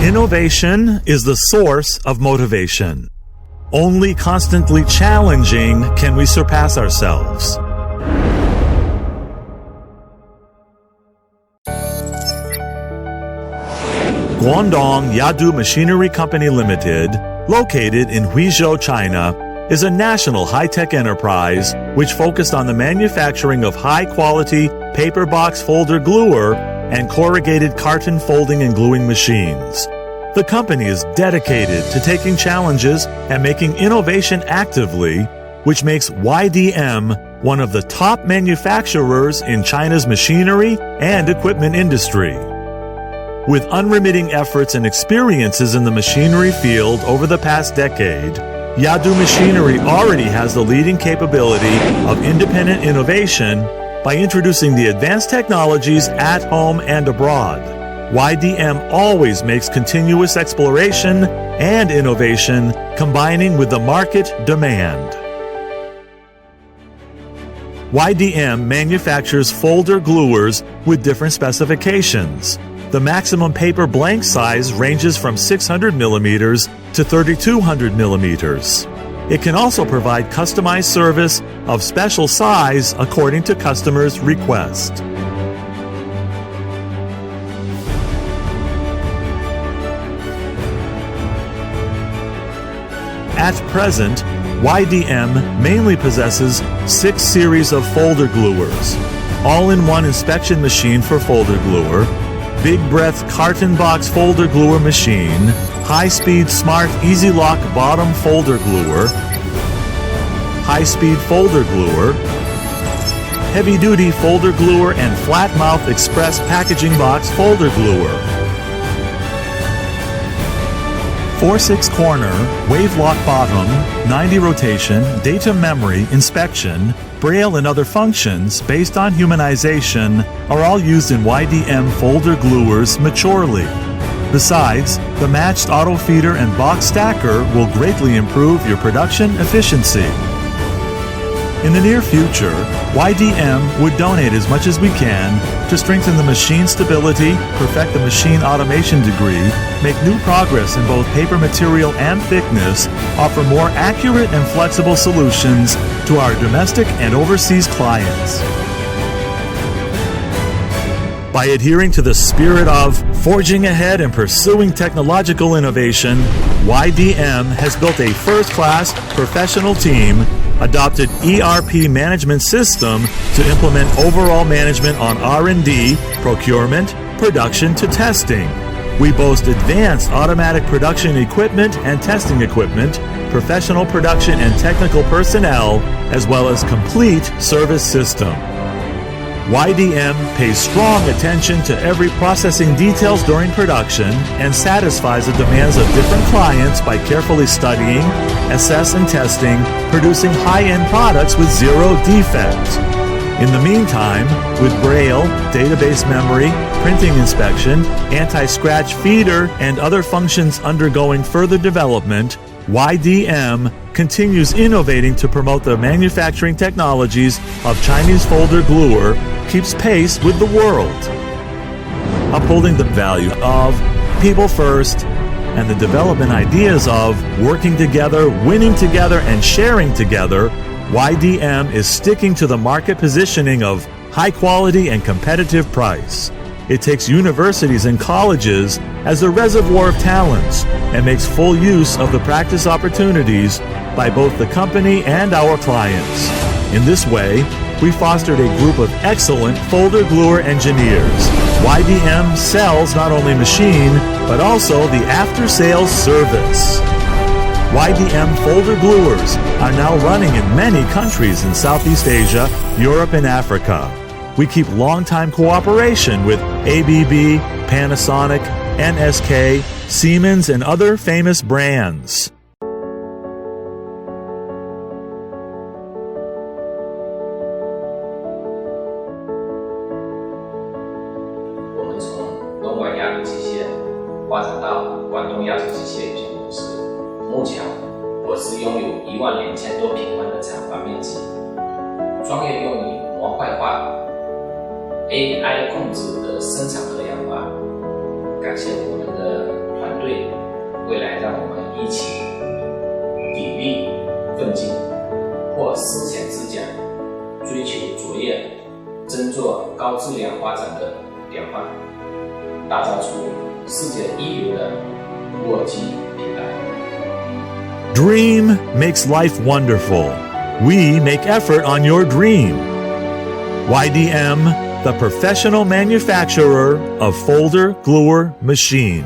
Innovation is the source of motivation. Only constantly challenging can we surpass ourselves. Guangdong Yadu Machinery Company Limited, located in Huizhou, China, is a national high-tech enterprise which focused on the manufacturing of high-quality paper box folder gluer and corrugated carton folding and gluing machines. The company is dedicated to taking challenges and making innovation actively, which makes YDM one of the top manufacturers in China's machinery and equipment industry. With unremitting efforts and experiences in the machinery field over the past decade, Yadu Machinery already has the leading capability of independent innovation by introducing the advanced technologies at home and abroad. YDM always makes continuous exploration and innovation, combining with the market demand. YDM manufactures folder gluers with different specifications. The maximum paper blank size ranges from 600 millimeters to 3200 millimeters. It can also provide customized service of special size according to customers' request. At present, YDM mainly possesses 6 series of folder gluers, all-in-one inspection machine for folder gluer, big breadth carton box folder gluer machine, high-speed smart easy lock bottom folder gluer, high-speed folder gluer, heavy-duty folder gluer and flat mouth express packaging box folder gluer. 4/6 corner, wave lock bottom, 90 rotation, data memory, inspection, braille and other functions based on humanization are all used in YDM folder gluers maturely. Besides, the matched auto feeder and box stacker will greatly improve your production efficiency. In the near future, YDM would donate as much as we can to strengthen the machine stability, perfect the machine automation degree, make new progress in both paper material and thickness, offer more accurate and flexible solutions to our domestic and overseas clients. By adhering to the spirit of forging ahead and pursuing technological innovation, YDM has built a first-class professional team, adopted ERP management system to implement overall management on R&D, procurement, production to testing. We boast advanced automatic production equipment and testing equipment, professional production and technical personnel, as well as complete service system. YDM pays strong attention to every processing details during production and satisfies the demands of different clients by carefully studying, assess and testing, producing high-end products with zero defect. In the meantime, with braille, database memory, printing inspection, anti-scratch feeder, and other functions undergoing further development, YDM continues innovating to promote the manufacturing technologies of Chinese folder gluer, keeps pace with the world. Upholding the value of people first and the development ideas of working together, winning together, and sharing together, YDM is sticking to the market positioning of high quality and competitive price. It takes universities and colleges as a reservoir of talents and makes full use of the practice opportunities by both the company and our clients. In this way, we fostered a group of excellent folder gluer engineers. YDM sells not only machine, but also the after-sales service. YDM folder gluers are now running in many countries in Southeast Asia, Europe, and Africa. We keep long-time cooperation with ABB, Panasonic, NSK, Siemens, and other famous brands.12000多平方的厂房面积，专业用于模块化、AI 控制的生产和研发。感谢我们的团队。未来让我们一起砥砺奋进，或思想之讲，追求卓越，争做高质量发展的典范，打造出世界一流的无耳机品牌。Dream makes life wonderful. We make effort on your dream. YDM, the professional manufacturer of folder gluer machine.